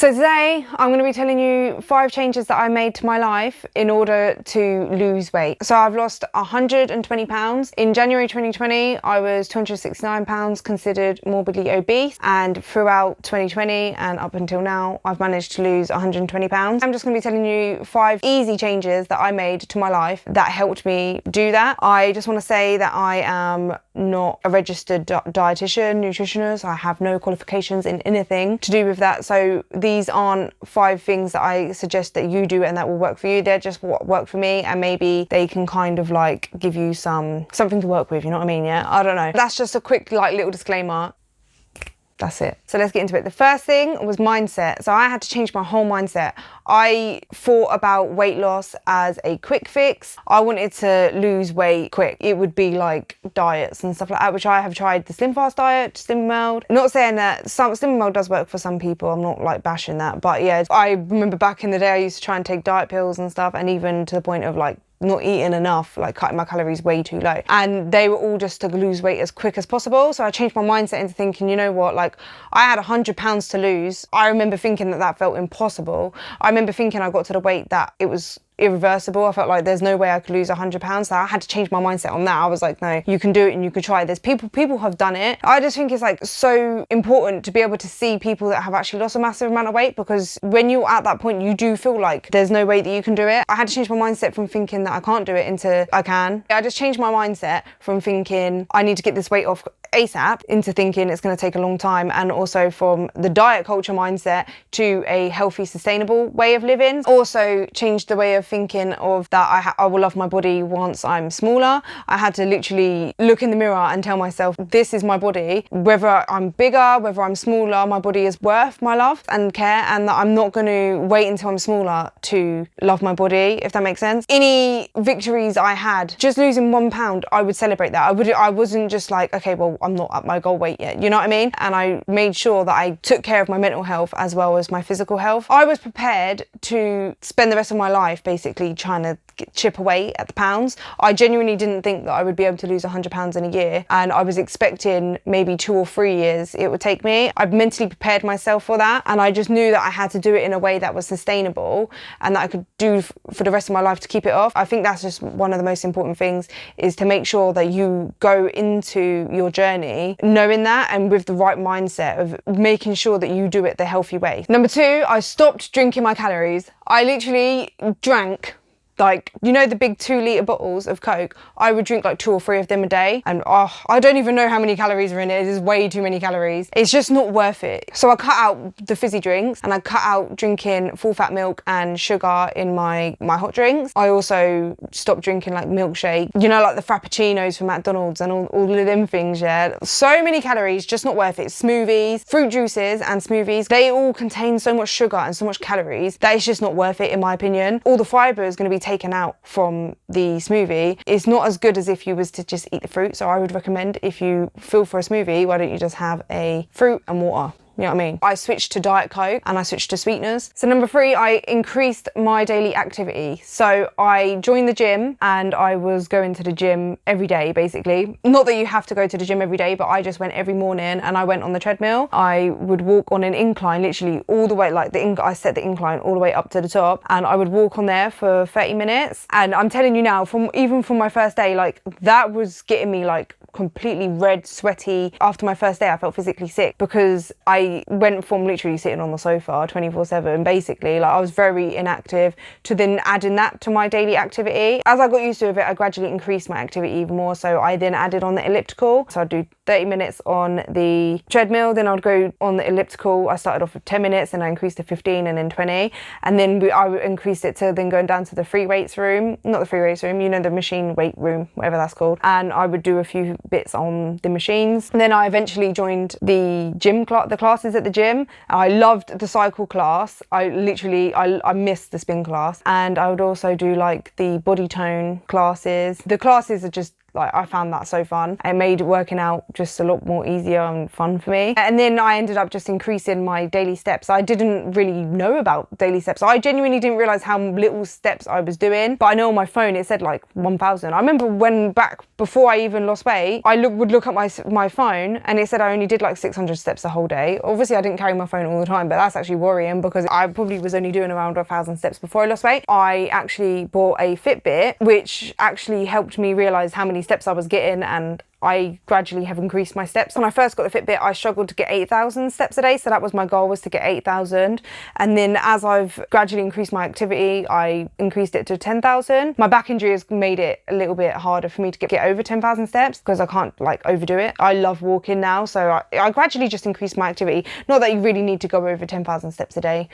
So today I'm going to be telling you 5 changes that I made to my life in order to lose weight. So I've lost 120 pounds. In January 2020, I was 269 pounds, considered morbidly obese. And throughout 2020 and up until now, I've managed to lose 120 pounds. I'm just going to be telling you 5 easy changes that I made to my life that helped me do that. I just want to say that I am not a registered dietitian, nutritionist. I have no qualifications in anything to do with that. So these aren't 5 things that I suggest that you do and that will work for you. They're just what work for me, and maybe they can kind of like give you something to work with, you know what I mean? Yeah, I don't know. That's just a quick like little disclaimer. That's it. So let's get into it. The first thing was mindset. So I had to change my whole mindset. I thought about weight loss as a quick fix. I wanted to lose weight quick. It would be like diets and stuff like that, which I have tried. The Slim Fast diet, Slim Meld. Not saying that Slim Meld does work for some people. I'm not like bashing that. But yeah, I remember back in the day, I used to try and take diet pills and stuff, and even to the point of like not eating enough, like cutting my calories way too low. And they were all just to lose weight as quick as possible. So I changed my mindset into thinking, you know what, like I had 100 pounds to lose. I remember thinking that felt impossible. I remember thinking I got to the weight that it was irreversible. I felt like there's no way I could lose 100 pounds. So I had to change my mindset on that. I was like, no, you can do it and you can try. There's people have done it. I just think it's like so important to be able to see people that have actually lost a massive amount of weight, because when you're at that point, you do feel like there's no way that you can do it. I had to change my mindset from thinking that I can't do it into I can. I just changed my mindset from thinking I need to get this weight off ASAP into thinking it's going to take a long time, and also from the diet culture mindset to a healthy, sustainable way of living. Also changed the way of thinking of that I will love my body once I'm smaller. I had to literally look in the mirror and tell myself, this is my body. Whether I'm bigger, whether I'm smaller, my body is worth my love and care, and that I'm not going to wait until I'm smaller to love my body, if that makes sense. Any victories I had, just losing 1 pound, I would celebrate that. I wasn't just like, okay, well, I'm not at my goal weight yet, you know what I mean? And I made sure that I took care of my mental health as well as my physical health. I was prepared to spend the rest of my life basically trying to chip away at the pounds. I genuinely didn't think that I would be able to lose 100 pounds in a year, and I was expecting maybe 2 or 3 years it would take me. I've mentally prepared myself for that, and I just knew that I had to do it in a way that was sustainable and that I could do for the rest of my life to keep it off. I think that's just one of the most important things, is to make sure that you go into your journey knowing that and with the right mindset of making sure that you do it the healthy way. Number 2, I stopped drinking my calories. I literally drank, like, you know, the big 2-litre bottles of Coke, I would drink like 2 or 3 of them a day. And I don't even know how many calories are in it. It is way too many calories. It's just not worth it. So I cut out the fizzy drinks, and I cut out drinking full fat milk and sugar in my hot drinks. I also stopped drinking like milkshake, you know, like the Frappuccinos from McDonald's and all of them things, yeah. So many calories, just not worth it. Smoothies, fruit juices and smoothies, they all contain so much sugar and so much calories that it's just not worth it, in my opinion. All the fibre is going to be taken out from the smoothie. It's not as good as if you was to just eat the fruit. So I would recommend, if you feel for a smoothie, why don't you just have a fruit and water? You know what I mean? I switched to Diet Coke and I switched to sweeteners. So number 3, I increased my daily activity. So I joined the gym, and I was going to the gym every day, basically. Not that you have to go to the gym every day, but I just went every morning and I went on the treadmill. I would walk on an incline, literally all the way, like I set the incline all the way up to the top, and I would walk on there for 30 minutes. And I'm telling you now, even from my first day, like that was getting me like completely red, sweaty. After my first day, I felt physically sick because I went from literally sitting on the sofa 24/7, basically, like I was very inactive, to then adding that to my daily activity. As I got used to it, I gradually increased my activity even more. So I then added on the elliptical. So I'd do 30 minutes on the treadmill, then I'd go on the elliptical. I started off with 10 minutes and I increased to 15 and then 20. And then I increased it to then going down to the free weights room, not the free weights room, you know, the machine weight room, whatever that's called. And I would do a few bits on the machines. And then I eventually joined the gym the classes at the gym. I loved the cycle class. I missed the spin class. And I would also do like the body tone classes. The classes are just Like, I found that so fun. It made working out just a lot more easier and fun for me. And then I ended up just increasing my daily steps. I didn't really know about daily steps. I genuinely didn't realize how little steps I was doing, but I know on my phone it said like 1,000. I remember when back before I even lost weight, I would look at my phone and it said I only did like 600 steps a whole day. Obviously I didn't carry my phone all the time, but that's actually worrying because I probably was only doing around 1,000 steps before I lost weight. I actually bought a Fitbit, which actually helped me realize how many steps I was getting, and I gradually have increased my steps. When I first got the Fitbit, I struggled to get 8,000 steps a day. So that was my goal, was to get 8,000. And then as I've gradually increased my activity, I increased it to 10,000. My back injury has made it a little bit harder for me to get over 10,000 steps because I can't like overdo it. I love walking now. So I gradually just increased my activity. Not that you really need to go over 10,000 steps a day,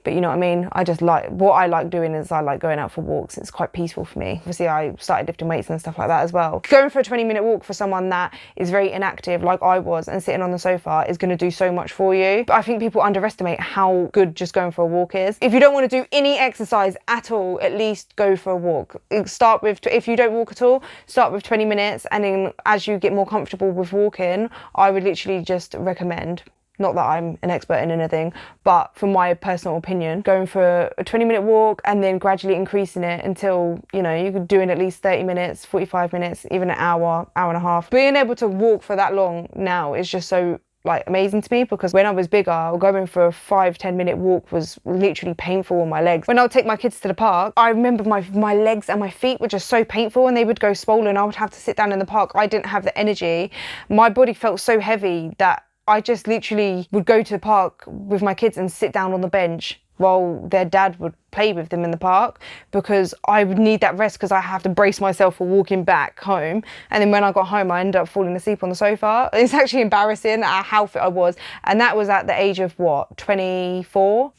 but you know what I mean? I just like, what I like doing is I like going out for walks. It's quite peaceful for me. Obviously I started lifting weights and stuff like that as well. Going for a 20-minute walk for someone that is very inactive like I was and sitting on the sofa is going to do so much for you. But I think people underestimate how good just going for a walk is. If you don't want to do any exercise at all, at least go for a walk. Start with, if you don't walk at all, start with 20 minutes, and then as you get more comfortable with walking, I would literally just recommend, not that I'm an expert in anything, but from my personal opinion, going for a 20-minute walk and then gradually increasing it until, you know, you could do it at least 30 minutes, 45 minutes, even an hour, hour and a half. Being able to walk for that long now is just so like amazing to me, because when I was bigger, going for a 5-10 minute walk was literally painful on my legs. When I would take my kids to the park, I remember my legs and my feet were just so painful and they would go swollen. I would have to sit down in the park. I didn't have the energy. My body felt so heavy that I just literally would go to the park with my kids and sit down on the bench while their dad would play with them in the park, because I would need that rest because I have to brace myself for walking back home. And then when I got home, I ended up falling asleep on the sofa. It's actually embarrassing at how fit I was. And that was at the age of what, 24?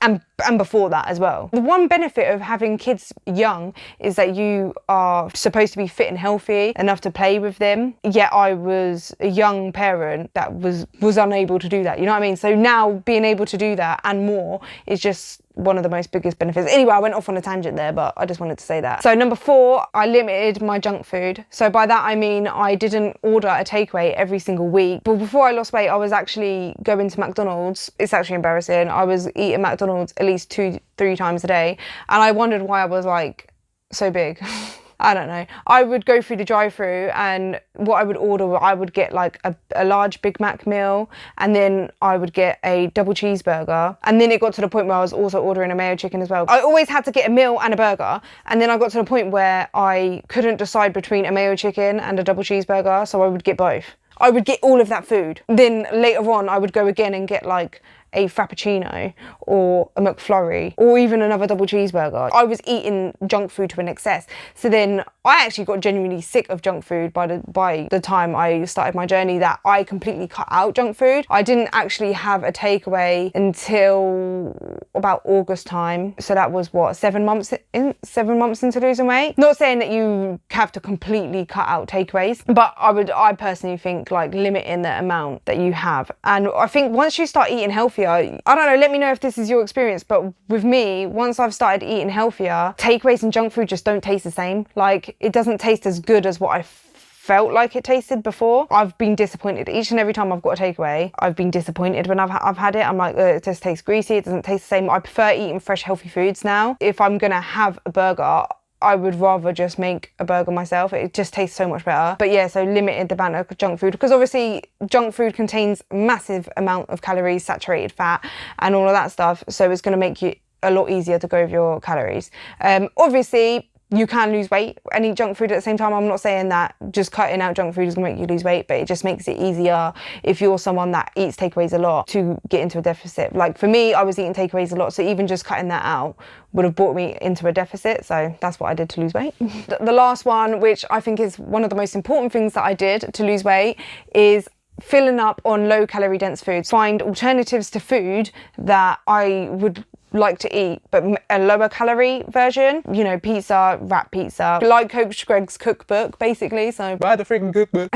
And before that as well. The one benefit of having kids young is that you are supposed to be fit and healthy enough to play with them. Yet I was a young parent that was unable to do that. You know what I mean? So now being able to do that and more is just one of the most biggest benefits. Anyway, I went off on a tangent there, but I just wanted to say that. So number 4, I limited my junk food. So by that I mean I didn't order a takeaway every single week. But before I lost weight, I was actually going to McDonald's. It's actually embarrassing. I was eating McDonald's at least 2-3 times a day, and I wondered why I was like so big. I don't know. I would go through the drive-thru, and what I would order, I would get like a large Big Mac meal, and then I would get a double cheeseburger. And then it got to the point where I was also ordering a mayo chicken as well. I always had to get a meal and a burger. And then I got to the point where I couldn't decide between a mayo chicken and a double cheeseburger, so I would get both. I would get all of that food. Then later on, I would go again and get like a Frappuccino or a McFlurry or even another double cheeseburger. I was eating junk food to an excess. So then I actually got genuinely sick of junk food by the time I started my journey, that I completely cut out junk food. I didn't actually have a takeaway until about August time. So that was what, 7 months into losing weight. Not saying that you have to completely cut out takeaways, but I personally think like limiting the amount that you have. And I think once you start eating healthier, I don't know, let me know if this is your experience, but with me, once I've started eating healthier, takeaways and junk food just don't taste the same. Like, it doesn't taste as good as what I felt like it tasted before. I've been disappointed each and every time I've got a takeaway. I've been disappointed when I've had it. I'm like, it just tastes greasy, it doesn't taste the same. I prefer eating fresh, healthy foods now. If I'm gonna have a burger, I would rather just make a burger myself. It just tastes so much better. But yeah, so limited the amount of junk food, because obviously junk food contains massive amount of calories, saturated fat and all of that stuff. So it's going to make you a lot easier to go with your calories. Obviously, you can lose weight and eat junk food at the same time. I'm not saying that just cutting out junk food is gonna make you lose weight, but it just makes it easier if you're someone that eats takeaways a lot to get into a deficit. Like for me, I was eating takeaways a lot, so even just cutting that out would have brought me into a deficit. So that's what I did to lose weight. The last one, which I think is one of the most important things that I did to lose weight, is filling up on low calorie dense foods. Find alternatives to food that I would like to eat, but a lower calorie version. You know, pizza, wrap pizza, like Coach Greg's cookbook, basically. So buy the freaking cookbook.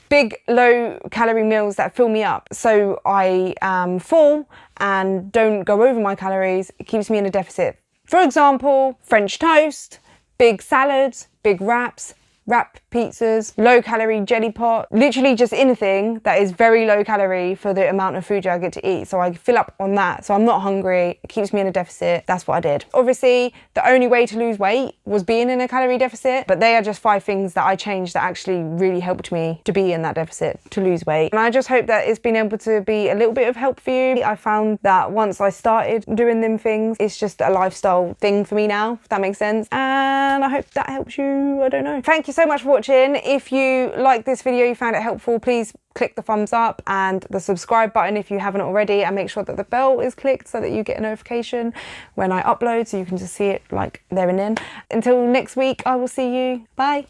Big low calorie meals that fill me up, so I am full and don't go over my calories. It keeps me in a deficit. For example, French toast, big salads, big wraps, wrap pizzas, low calorie jelly pot, literally just anything that is very low calorie for the amount of food I get to eat. So I fill up on that, so I'm not hungry, it keeps me in a deficit. That's what I did. Obviously, the only way to lose weight was being in a calorie deficit, but they are just 5 things that I changed that actually really helped me to be in that deficit, to lose weight. And I just hope that it's been able to be a little bit of help for you. I found that once I started doing them things, it's just a lifestyle thing for me now, if that makes sense. And I hope that helps you, I don't know. Thank you so much for watching. If you like this video, you found it helpful, please click the thumbs up and the subscribe button if you haven't already, and make sure that the bell is clicked so that you get a notification when I upload, so you can just see it like there and then. Until next week, I will see you. Bye.